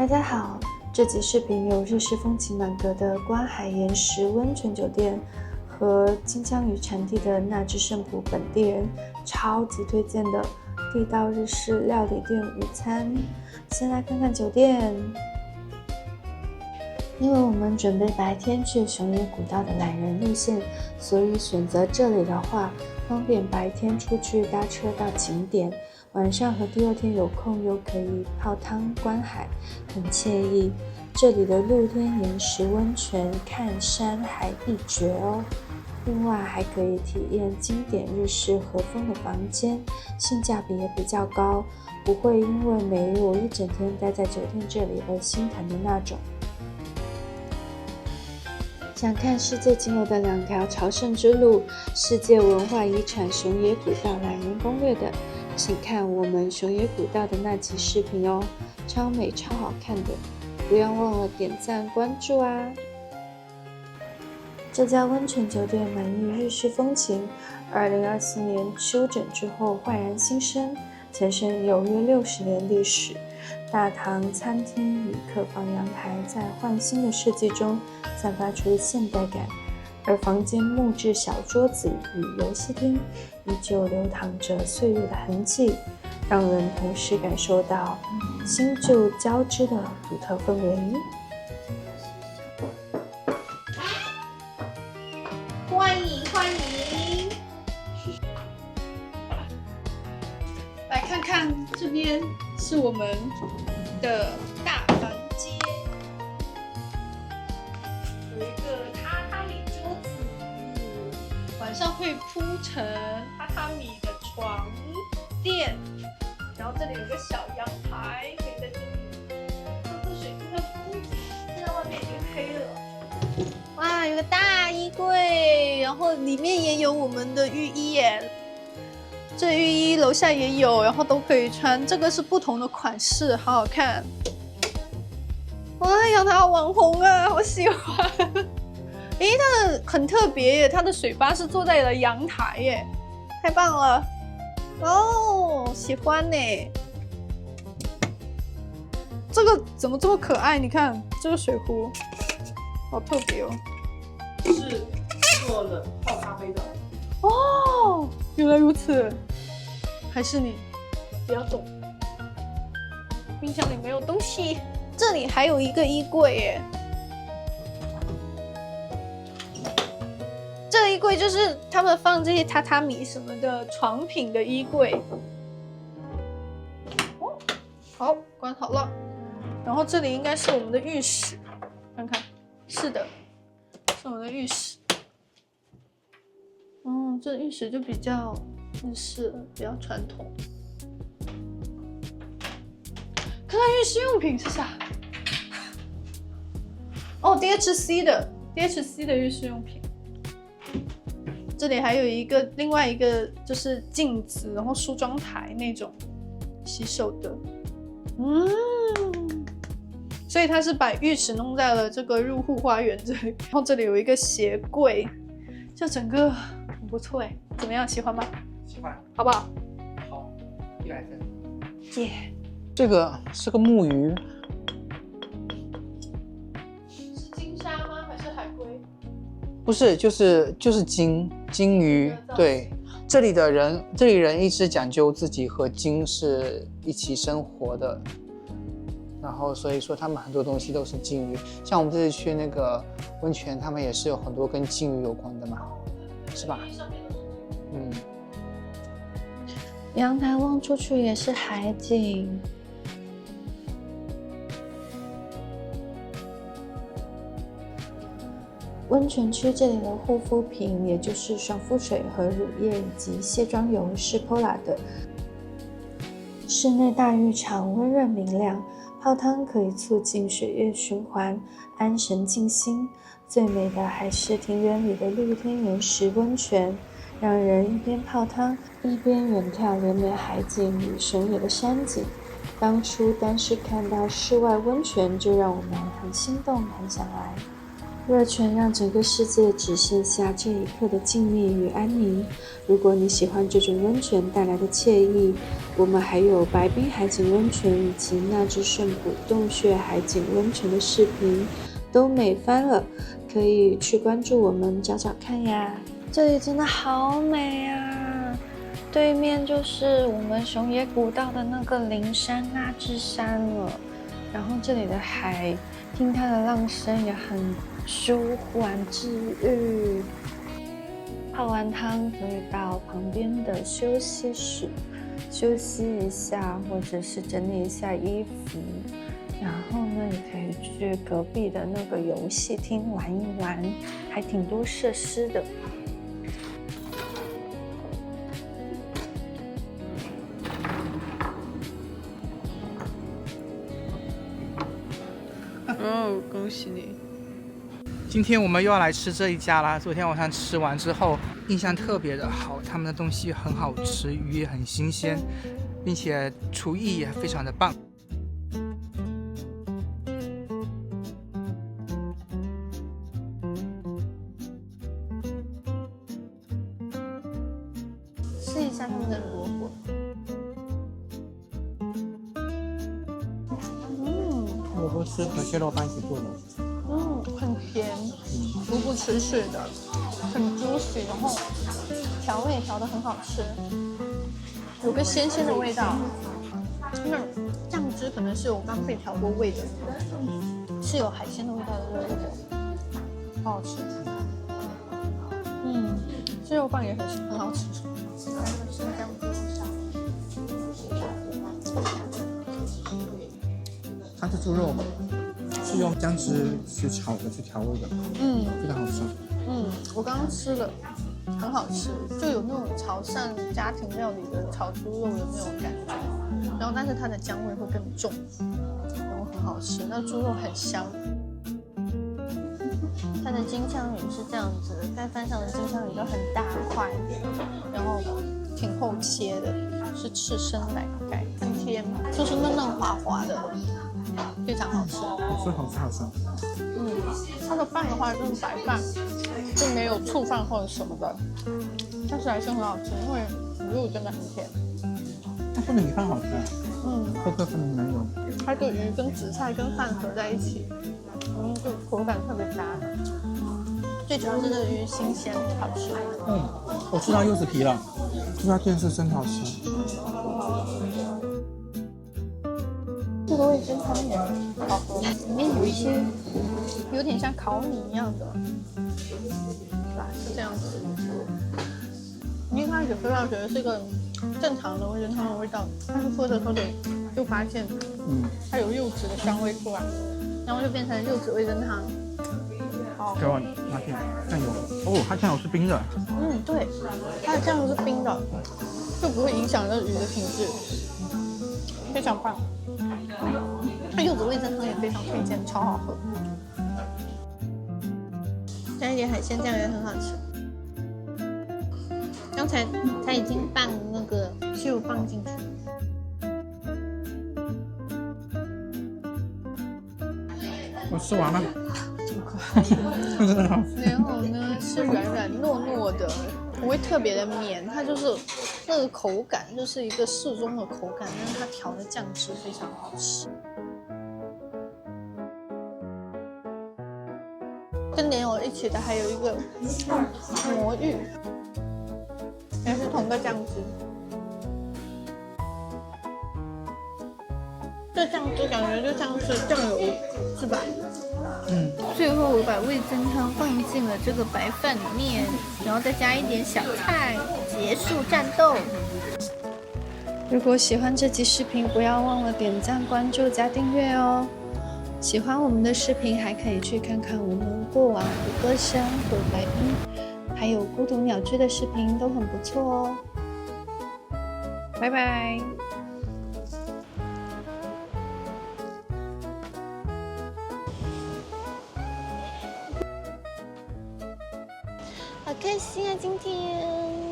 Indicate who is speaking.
Speaker 1: 大家好，这集视频由日式风情满格的观海岩石温泉酒店和金枪鱼产地的那智胜浦本地人超级推荐的地道日式料理店午餐。先来看看酒店。因为我们准备白天去熊野古道的懒人路线，所以选择这里的话，方便白天出去搭车到景点，晚上和第二天有空又可以泡汤观海，很惬意。这里的露天岩石温泉看山还一绝哦。另外还可以体验经典日式和风的房间，性价比也比较高，不会因为每日我一整天待在酒店这里而心疼的那种。想看世界仅有的2条朝圣之路、世界文化遗产熊野古道懒人攻略的，请看我们熊野古道的那集视频哦，超美超好看的，不要忘了点赞关注啊！这家温泉酒店满意日式风情，2024年修整之后焕然新生，前身有约60年历史。大堂、餐厅与客房阳台在焕新的设计中散发出现代感，而房间木质小桌子与游戏厅依旧流淌着岁月的痕迹，让人同时感受到新旧交织的独特氛围。
Speaker 2: 欢迎欢迎！来看看这边是我们的大房间，有一个榻榻米桌子，晚上会铺成榻榻米的床垫，然后这里有个小阳台，可以在这里喝喝水、看看风景。现在外面已经黑了。哇，有个大衣柜，然后里面也有我们的浴衣耶。这浴衣楼下也有，然后都可以穿。这个是不同的款式，好好看。哇，阳台好网红啊，好喜欢。诶，它的很特别耶，它的水吧是坐在了阳台耶，太棒了。哦，喜欢呢。这个怎么这么可爱？你看这个水壶。好特别哦，
Speaker 3: 是做了泡咖啡的
Speaker 2: 哦，原来如此，还是你比较懂。冰箱里没有东西，这里还有一个衣柜耶。这个衣柜就是他们放这些榻榻米什么的床品的衣柜。哦，好，关好了。然后这里应该是我们的浴室，看看。是的，是我们的浴室。这浴室就比较日式了，比较传统。看看浴室用品是啥？哦 ，DHC 的浴室用品。这里还有另外一个就是镜子，然后梳妆台那种洗手的。所以它是把浴室弄在了这个入户花园这里，然后这里有一个鞋柜，这整个很不错哎，怎么样？喜欢吗？
Speaker 3: 喜欢，
Speaker 2: 好不好？
Speaker 3: 好，100分。
Speaker 2: 耶！
Speaker 3: 这个是个木鱼，
Speaker 2: 是金沙吗？还是海龟？
Speaker 3: 不是，就是金鱼。对，这里人一直讲究自己和鲸是一起生活的。然后所以说他们很多东西都是鲸鱼，像我们这次去那个温泉，他们也是有很多跟鲸鱼有关的嘛，是吧？
Speaker 1: 阳台望出去也是海景。温泉区这里的护肤品，也就是爽肤水和乳液以及卸妆油是 Pola 的。室内大浴场温润明亮，泡汤可以促进血液循环，安神静心。最美的还是庭园里的露天岩石温泉，让人一边泡汤一边远眺连绵海景与熊野的山景。当初单是看到室外温泉就让我们很心动，很想来。热泉让整个世界只剩下这一刻的静谧与安宁。如果你喜欢这种温泉带来的惬意，我们还有白冰海景温泉以及那智胜浦洞穴海景温泉的视频，都美翻了，可以去关注我们找找看呀。这里真的好美啊！对面就是我们熊野古道的那个灵山那智山了，然后这里的海，听它的浪声也很舒缓治愈。泡完汤可以到旁边的休息室休息一下，或者是整理一下衣服。然后呢，也可以去隔壁的那个游戏厅玩一玩，还挺多设施的。
Speaker 2: 哦，恭喜你！
Speaker 3: 今天我们又要来吃这一家啦。昨天晚上吃完之后，印象特别的好，他们的东西很好吃，鱼也很新鲜，并且厨艺也非常的棒。
Speaker 2: 试一下他们的萝卜。
Speaker 3: 萝卜是和蟹肉饭一起做的。
Speaker 2: 很甜，萝卜脆脆的，很 juicy， 然后调味调得很好吃，有个鲜鲜的味道。那酱汁可能是有刚被调过味的，是有海鲜的味道的肉末，好好吃。蟹肉饭也很好吃。生姜猪肉上，
Speaker 3: 它是猪肉，是用姜汁去炒的，去调味的，非常好吃。
Speaker 2: 我刚刚吃了，很好吃，就有那种潮汕家庭料理的炒猪肉的那种感觉，然后但是它的姜味会更重，然后很好吃，那猪肉很香。它的金枪鱼是这样子的，盖饭上的金枪鱼都很大块，然后挺厚切的，是赤身来盖，很甜，就是嫩嫩滑滑的，非常好吃。
Speaker 3: 好吃。
Speaker 2: 它的饭的话就是白饭，就没有醋饭或者什么的，但是还是很好吃，因为鱼肉真的很甜。
Speaker 3: 它做的米饭好吃，颗颗分明有。
Speaker 2: 它的鱼跟紫菜跟饭合在一起，就口感特别搭。最主要是这个鱼新鲜好吃。
Speaker 3: 我吃到柚子皮了，这家店是真好吃。
Speaker 2: 这个味噌汤也好喝，里面有一些有点像烤米一样的，是吧？是这样子。你一开始喝到觉得是一个正常的味噌汤的味道，但是喝着喝着就发现，它有柚子的香味出来，然后就变成柚子味噌汤。好，
Speaker 3: 给我拿点酱油。它酱油是冰的。
Speaker 2: 对，它的酱油是冰的，就不会影响这鱼的品质，非常棒。它柚子味噌汤也非常推荐，超好喝。加一点海鲜酱也很好吃。刚才他已经拌那个蟹肉棒进去。
Speaker 3: 我吃完了。真的好吃。
Speaker 2: 然后呢是软软糯糯的，不会特别的绵，它就是那个口感就是一个适中的口感，但是它调的酱汁非常好吃。跟莲藕一起的还有一个魔芋，也是同个酱汁。这酱汁感觉就像是酱油，是吧？最后我把味噌汤放进了这个白饭里面，然后再加一点小菜，结束战斗。如果喜欢这集视频，不要忘了点赞、关注加订阅哦。喜欢我们的视频，还可以去看看我们过往的歌声和白冰，还有孤独鸟居的视频都很不错哦。拜拜。好开心啊，今天。